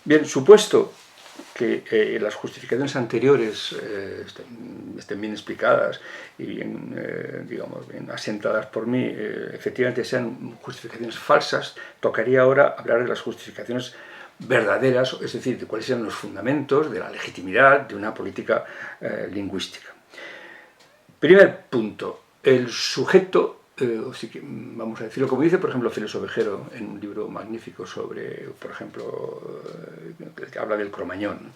Bien, supuesto que las justificaciones anteriores estén bien explicadas y bien, digamos, bien asentadas por mí, efectivamente sean justificaciones falsas, tocaría ahora hablar de las justificaciones verdaderas, es decir, de cuáles sean los fundamentos de la legitimidad de una política lingüística. Primer punto, el sujeto, vamos a decirlo como dice, por ejemplo, Félix Ovejero, en un libro magnífico sobre, por ejemplo, que habla del Cromañón.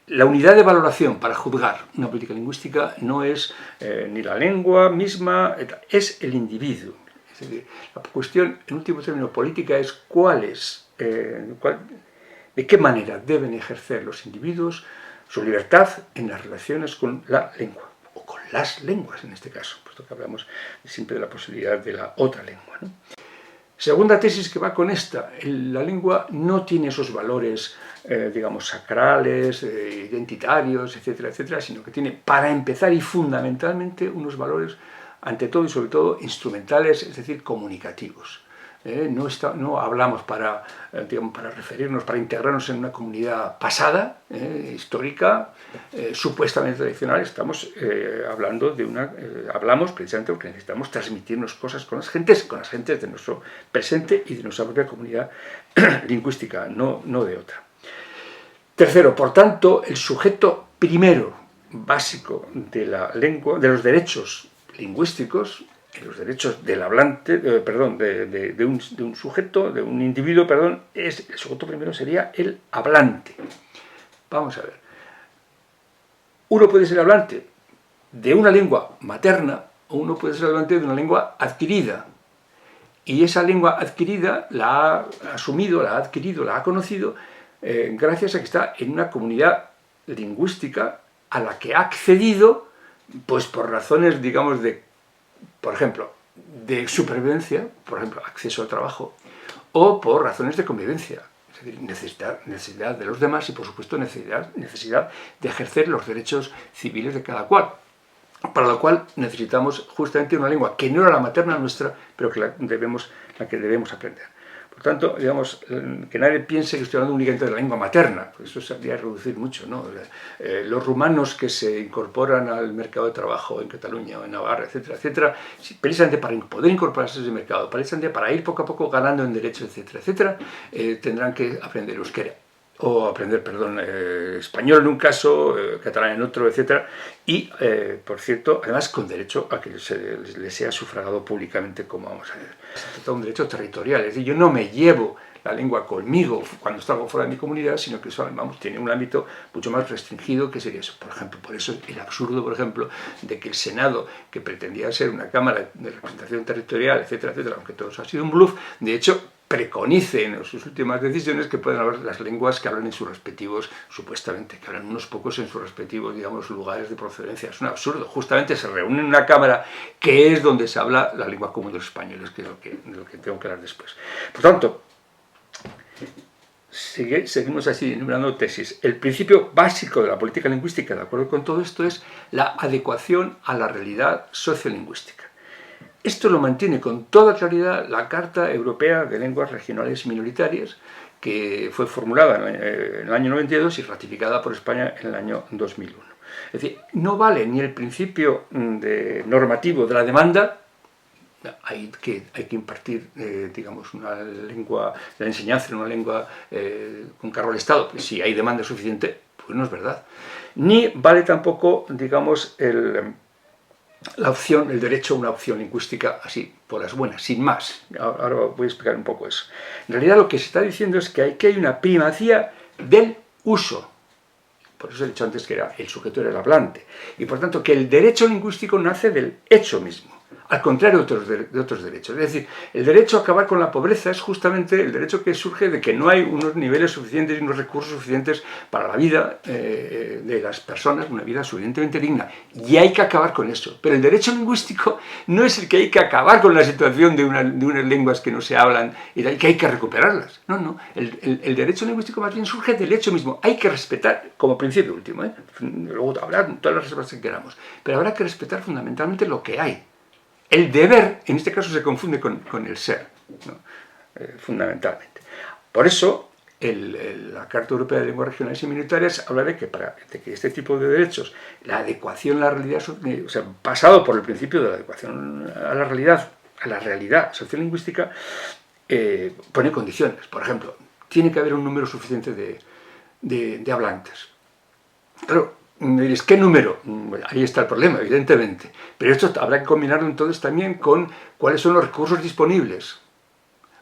La unidad de valoración para juzgar una política lingüística no es ni la lengua misma, es el individuo. Es decir, la cuestión, en último término, política es de qué manera deben ejercer los individuos su libertad en las relaciones con la lengua, o con las lenguas en este caso, puesto que hablamos siempre de la posibilidad de la otra lengua, ¿no? Segunda tesis que va con esta, la lengua no tiene esos valores, digamos, sacrales, identitarios, etcétera, etcétera, sino que tiene, para empezar y fundamentalmente, unos valores, ante todo y sobre todo, instrumentales, es decir, comunicativos. No hablamos digamos, para referirnos, para integrarnos en una comunidad pasada, histórica, supuestamente tradicional. Estamos hablando hablamos precisamente porque necesitamos transmitirnos cosas con las gentes de nuestro presente y de nuestra propia comunidad lingüística, no de otra. Tercero, por tanto, el sujeto primero, básico de la lengua, de los derechos lingüísticos, los derechos del hablante, de un sujeto, de un individuo, el sujeto primero sería el hablante. Vamos a ver. Uno puede ser hablante de una lengua materna o uno puede ser hablante de una lengua adquirida. Y esa lengua adquirida la ha asumido, la ha adquirido, la ha conocido gracias a que está en una comunidad lingüística a la que ha accedido, pues por razones, digamos, por ejemplo, de supervivencia, por ejemplo, acceso al trabajo, o por razones de convivencia, es decir, necesidad de los demás y, por supuesto, necesidad de ejercer los derechos civiles de cada cual, para lo cual necesitamos justamente una lengua que no era la materna nuestra, pero que la que debemos aprender. Por tanto, digamos, que nadie piense que estoy hablando únicamente de la lengua materna, porque eso se habría reducir mucho, ¿no? Los rumanos que se incorporan al mercado de trabajo en Cataluña o en Navarra, etcétera, etcétera, precisamente para poder incorporarse a ese mercado, precisamente para ir poco a poco ganando en derechos, etcétera, etcétera, tendrán que aprender euskera. O aprender, español en un caso, catalán en otro, etc. Y, por cierto, además con derecho a que les sea sufragado públicamente, como vamos a ver. Se trata de un derecho territorial, es decir, yo no me llevo la lengua conmigo cuando salgo fuera de mi comunidad, sino que eso, vamos, tiene un ámbito mucho más restringido que sería eso. Por ejemplo, por eso el absurdo, por ejemplo, de que el Senado, que pretendía ser una cámara de representación territorial, etcétera, etcétera, aunque todo eso ha sido un bluff, de hecho, preconice en sus últimas decisiones que pueden hablar las lenguas que hablan en sus respectivos, supuestamente, que hablan unos pocos en sus respectivos, digamos, lugares de procedencia. Es un absurdo. Justamente se reúne en una cámara que es donde se habla la lengua común de los españoles, que es de lo que tengo que hablar después. Por tanto, seguimos así enumerando tesis. El principio básico de la política lingüística, de acuerdo con todo esto, es la adecuación a la realidad sociolingüística. Esto lo mantiene con toda claridad la Carta Europea de Lenguas Regionales y Minoritarias, que fue formulada en el año 92 y ratificada por España en el año 2001. Es decir, no vale ni el principio normativo de la demanda. Hay que impartir, digamos, una lengua, la enseñanza en una lengua con cargo al Estado. Si hay demanda suficiente, pues no es verdad. Ni vale tampoco, digamos, el derecho a una opción lingüística así, por las buenas, sin más. Ahora voy a explicar un poco eso. En realidad lo que se está diciendo es que hay una primacía del uso. Por eso he dicho antes que el sujeto era el hablante. Y por tanto que el derecho lingüístico nace del hecho mismo, al contrario de otros derechos. Es decir, el derecho a acabar con la pobreza es justamente el derecho que surge de que no hay unos niveles suficientes y unos recursos suficientes para la vida de las personas, una vida suficientemente digna. Y hay que acabar con eso. Pero el derecho lingüístico no es el que hay que acabar con la situación de unas lenguas que no se hablan y que hay que recuperarlas. No. El derecho lingüístico más bien surge del hecho mismo. Hay que respetar, como principio último, luego habrá todas las reservas que queramos, pero habrá que respetar fundamentalmente lo que hay. El deber, en este caso, se confunde con el ser, ¿no? Fundamentalmente. Por eso, la Carta Europea de Lenguas Regionales y Minoritarias habla de que este tipo de derechos, la adecuación a la realidad, o sea, basado por el principio de la adecuación a la realidad sociolingüística, pone condiciones. Por ejemplo, tiene que haber un número suficiente de hablantes. Claro, me diréis, ¿qué número? Ahí está el problema, evidentemente. Pero esto habrá que combinarlo entonces también con cuáles son los recursos disponibles.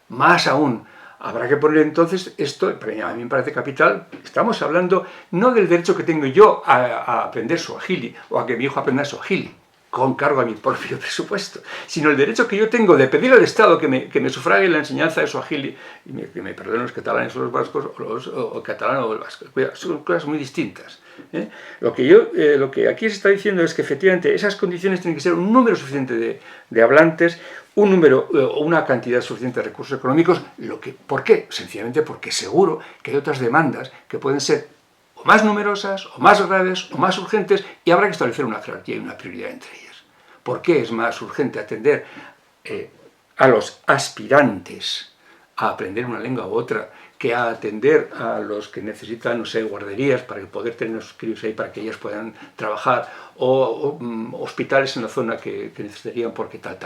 Más aún, habrá que poner entonces esto, a mí me parece capital, estamos hablando no del derecho que tengo yo a aprender suajili o a que mi hijo aprenda suajili, con cargo a mi propio presupuesto, sino el derecho que yo tengo de pedir al Estado que me sufrague la enseñanza de suajili, y que me perdonen los catalanes o los vascos, o el catalán o el vasco. Son cosas muy distintas. Lo que aquí se está diciendo es que efectivamente esas condiciones tienen que ser un número suficiente de hablantes, un número o una cantidad suficiente de recursos económicos. ¿Por qué? Sencillamente porque seguro que hay otras demandas que pueden ser o más numerosas, o más graves, o más urgentes, y habrá que establecer una jerarquía y una prioridad entre ellas. ¿Por qué es más urgente atender a los aspirantes a aprender una lengua u otra que a atender a los que necesitan, no sé, guarderías para poder tener a sus críos ahí para que ellas puedan trabajar, o hospitales en la zona que necesitarían porque tal,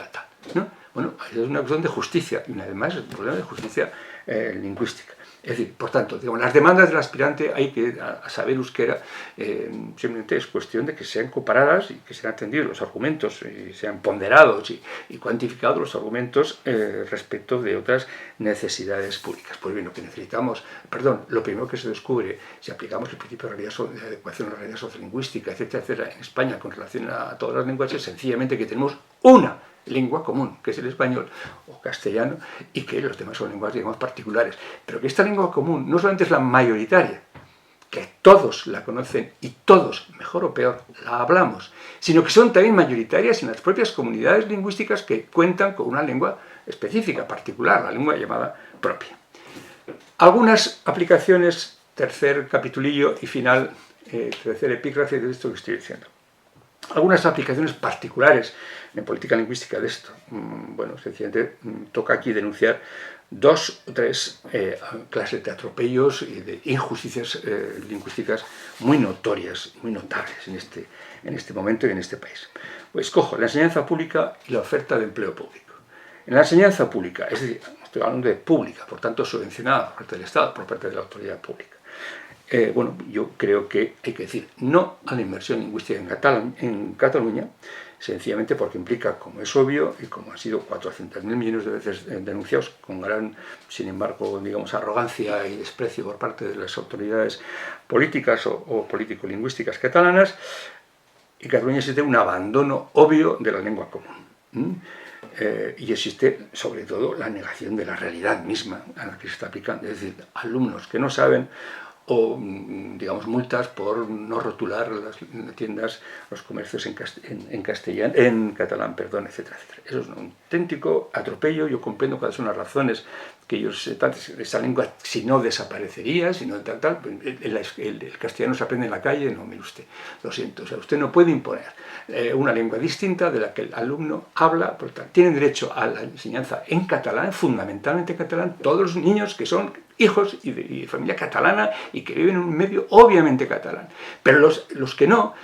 ¿no? Bueno, es una cuestión de justicia, y además es un problema de justicia lingüística. Es decir, por tanto, digamos, las demandas del aspirante hay que saber euskera, simplemente es cuestión de que sean comparadas y que sean atendidos los argumentos, y sean ponderados y cuantificados los argumentos respecto de otras necesidades públicas. Pues bien, lo primero que se descubre si aplicamos el principio de adecuación a la realidad sociolingüística, etcétera, etcétera, en España con relación a todas las lenguas, es sencillamente que tenemos una lengua común, que es el español o castellano, y que los demás son lenguas, digamos, particulares. Pero que esta lengua común no solamente es la mayoritaria, que todos la conocen y todos, mejor o peor, la hablamos, sino que son también mayoritarias en las propias comunidades lingüísticas que cuentan con una lengua específica, particular, la lengua llamada propia. Algunas aplicaciones, tercer capitulillo y final, tercer epígrafe de esto que estoy diciendo. Algunas aplicaciones particulares en política lingüística de esto. Bueno, sencillamente toca aquí denunciar 2 o 3 clases de atropellos y de injusticias lingüísticas muy notorias, muy notables en este momento y en este país. Pues cojo la enseñanza pública y la oferta de empleo público. En la enseñanza pública, es decir, estoy hablando de pública, por tanto subvencionada por parte del Estado, por parte de la autoridad pública. Bueno, yo creo que hay que decir no a la inmersión lingüística en Cataluña, sencillamente porque implica, como es obvio, y como han sido 400.000 millones de veces denunciados, con gran, sin embargo, digamos, arrogancia y desprecio por parte de las autoridades políticas o político-lingüísticas catalanas, en Cataluña existe un abandono obvio de la lengua común. Y existe, sobre todo, la negación de la realidad misma a la que se está aplicando. Es decir, alumnos que no saben, o, digamos, multas por no rotular las tiendas, los comercios en catalán, etcétera, etcétera. Eso es un auténtico atropello. Yo comprendo cuáles son las razones que ellos sepan. Esa lengua, si no desaparecería, si no tal, el castellano se aprende en la calle, no, mire usted, lo siento, o sea, usted no puede imponer una lengua distinta de la que el alumno habla, por tanto, tienen derecho a la enseñanza en catalán, fundamentalmente en catalán, todos los niños que son hijos y de familia catalana y que viven en un medio obviamente catalán. Pero los que no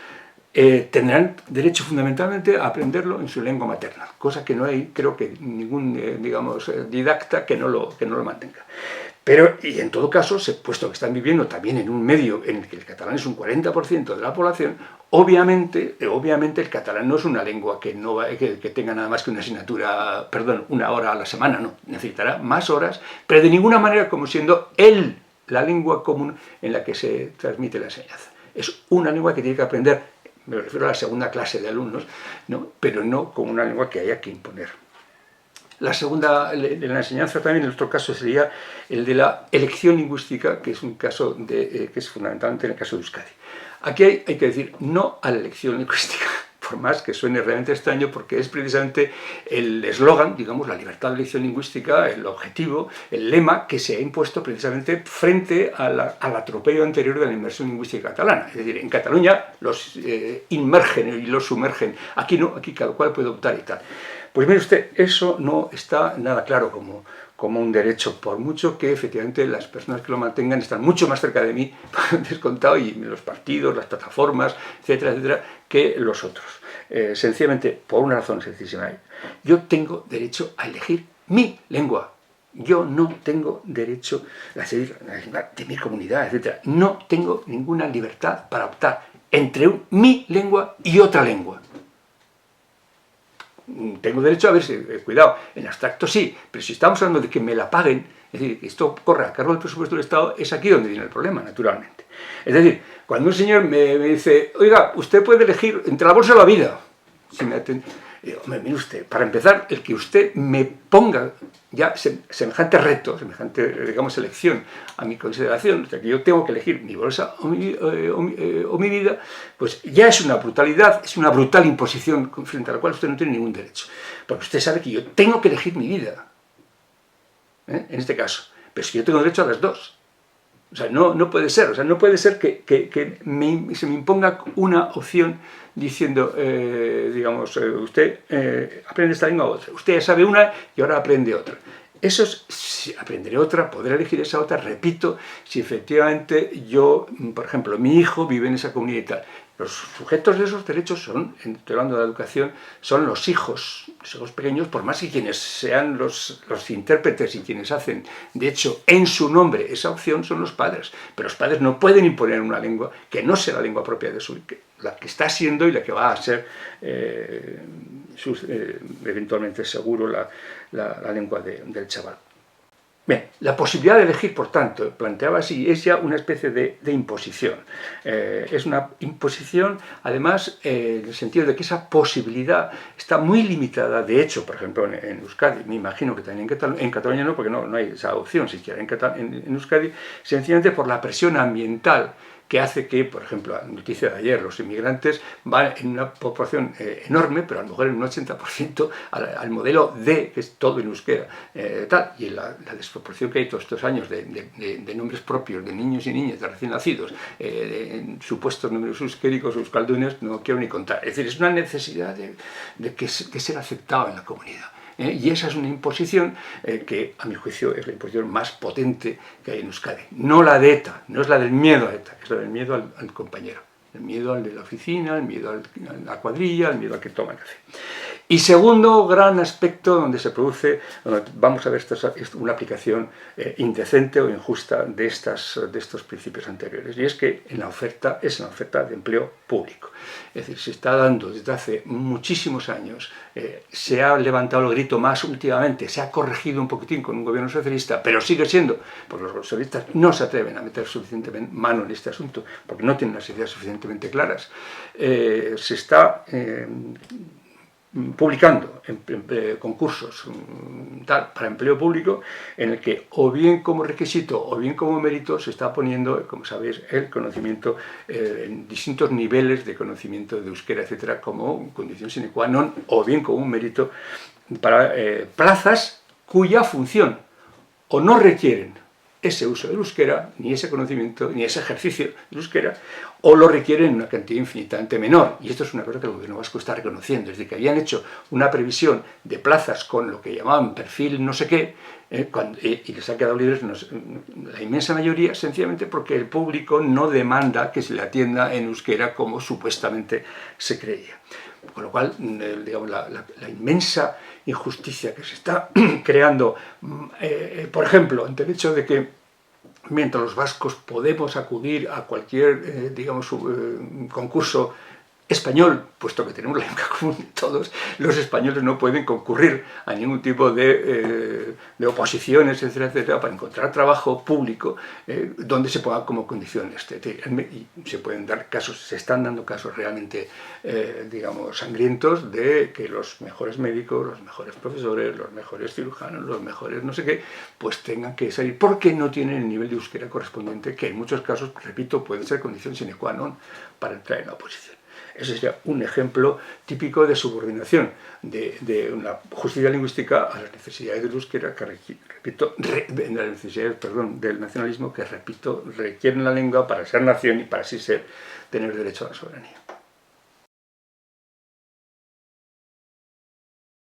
tendrán derecho fundamentalmente a aprenderlo en su lengua materna, cosa que no hay, creo que ningún, digamos, didacta que no lo mantenga. Pero, y en todo caso, puesto que están viviendo también en un medio en el que el catalán es un 40% de la población, obviamente el catalán no es una lengua que tenga nada más que una asignatura, una hora a la semana, no, necesitará más horas, pero de ninguna manera como siendo la lengua común en la que se transmite la enseñanza. Es una lengua que tiene que aprender, me refiero a la segunda clase de alumnos, ¿no? Pero no como una lengua que haya que imponer. La segunda, de la enseñanza también, en nuestro caso, sería el de la elección lingüística, que es un caso que es fundamentalmente en el caso de Euskadi. Aquí hay que decir no a la elección lingüística, por más que suene realmente extraño, porque es precisamente el eslogan, digamos, la libertad de elección lingüística, el objetivo, el lema que se ha impuesto precisamente frente al atropello anterior de la inmersión lingüística catalana. Es decir, en Cataluña los inmergen y los sumergen, aquí no, aquí cada cual puede optar y tal. Pues mire usted, eso no está nada claro como un derecho, por mucho que efectivamente las personas que lo mantengan están mucho más cerca de mí, descontado, y los partidos, las plataformas, etcétera, etcétera, que los otros. Sencillamente, por una razón sencillísima, yo tengo derecho a elegir mi lengua. Yo no tengo derecho a seguir la lengua de mi comunidad, etcétera. No tengo ninguna libertad para optar entre mi lengua y otra lengua. Tengo derecho a ver si, cuidado, en abstracto sí, pero si estamos hablando de que me la paguen, es decir, que esto corra a cargo del presupuesto del Estado, es aquí donde viene el problema, naturalmente. Es decir, cuando un señor me dice, oiga, usted puede elegir entre la bolsa o la vida, si me digo, mire usted, para empezar, el que usted me ponga ya semejante reto, semejante, digamos, elección a mi consideración, o sea, que yo tengo que elegir mi bolsa o mi vida, pues ya es una brutalidad, es una brutal imposición frente a la cual usted no tiene ningún derecho. Porque usted sabe que yo tengo que elegir mi vida, en este caso, pero si yo tengo derecho a las dos. O sea, no puede ser, o sea, no puede ser que se me imponga una opción diciendo, digamos, usted aprende esta lengua u otra, usted ya sabe una y ahora aprende otra. Eso es, si aprenderé otra, podré elegir esa otra, repito, si efectivamente yo, por ejemplo, mi hijo vive en esa comunidad y tal. Los sujetos de esos derechos son, estoy hablando de la educación, son los hijos pequeños, por más que quienes sean los intérpretes y quienes hacen, de hecho, en su nombre esa opción son los padres. Pero los padres no pueden imponer una lengua que no sea la lengua propia de su hijo, la que está siendo y la que va a ser eventualmente seguro la lengua del chaval. Bien, la posibilidad de elegir, por tanto, planteaba así, es ya una especie de imposición. Es una imposición, además, en el sentido de que esa posibilidad está muy limitada. De hecho, por ejemplo, en Euskadi, me imagino que también en Cataluña no, porque no hay esa opción siquiera en Euskadi, sencillamente por la presión ambiental que hace que, por ejemplo, la noticia de ayer, los inmigrantes van en una proporción enorme, pero a lo mejor en un 80% al modelo D, que es todo en euskera, tal, y la desproporción que hay todos estos años de nombres propios de niños y niñas, de recién nacidos, supuestos nombres euskéricos o euskaldunes, no quiero ni contar. Es decir, es una necesidad de ser aceptado en la comunidad. Y esa es una imposición que, a mi juicio, es la imposición más potente que hay en Euskadi. No la de ETA, no es la del miedo a ETA, es la del miedo al compañero. El miedo al de la oficina, el miedo a la cuadrilla, el miedo al que toma el café. Y segundo gran aspecto donde se produce, vamos a ver, esto es una aplicación indecente o injusta de estos principios anteriores, y es que es una oferta de empleo público. Es decir, se está dando desde hace muchísimos años, se ha levantado el grito más últimamente, se ha corregido un poquitín con un gobierno socialista, pero sigue siendo, porque los socialistas no se atreven a meter suficientemente mano en este asunto, porque no tienen las ideas suficientemente claras, se está publicando concursos para empleo público en el que o bien como requisito o bien como mérito se está poniendo, como sabéis, el conocimiento en distintos niveles de conocimiento de euskera, etcétera, como condición sine qua non o bien como un mérito para plazas cuya función o no requieren ese uso del euskera, ni ese conocimiento, ni ese ejercicio del euskera, o lo requieren en una cantidad infinitamente menor. Y esto es una cosa que el gobierno vasco está reconociendo. Es decir, que habían hecho una previsión de plazas con lo que llamaban perfil no sé qué, y les ha quedado libres la inmensa mayoría, sencillamente porque el público no demanda que se le atienda en euskera como supuestamente se creía. Con lo cual, digamos, la inmensa injusticia que se está creando, por ejemplo, ante el hecho de que mientras los vascos podemos acudir a cualquier, digamos, concurso español, puesto que tenemos la lengua común todos, los españoles no pueden concurrir a ningún tipo de oposiciones, etcétera, etcétera, para encontrar trabajo público donde se ponga como condiciones. Y se pueden dar casos, se están dando casos realmente, digamos, sangrientos de que los mejores médicos, los mejores profesores, los mejores cirujanos, los mejores no sé qué, pues tengan que salir porque no tienen el nivel de euskera correspondiente, que en muchos casos, repito, puede ser condición sine qua non para entrar en la oposición. Ese sería un ejemplo típico de subordinación de una justicia lingüística a las necesidades del euskera, que repito, las necesidades, perdón, del nacionalismo, que repito, requieren la lengua para ser nación y para así tener derecho a la soberanía.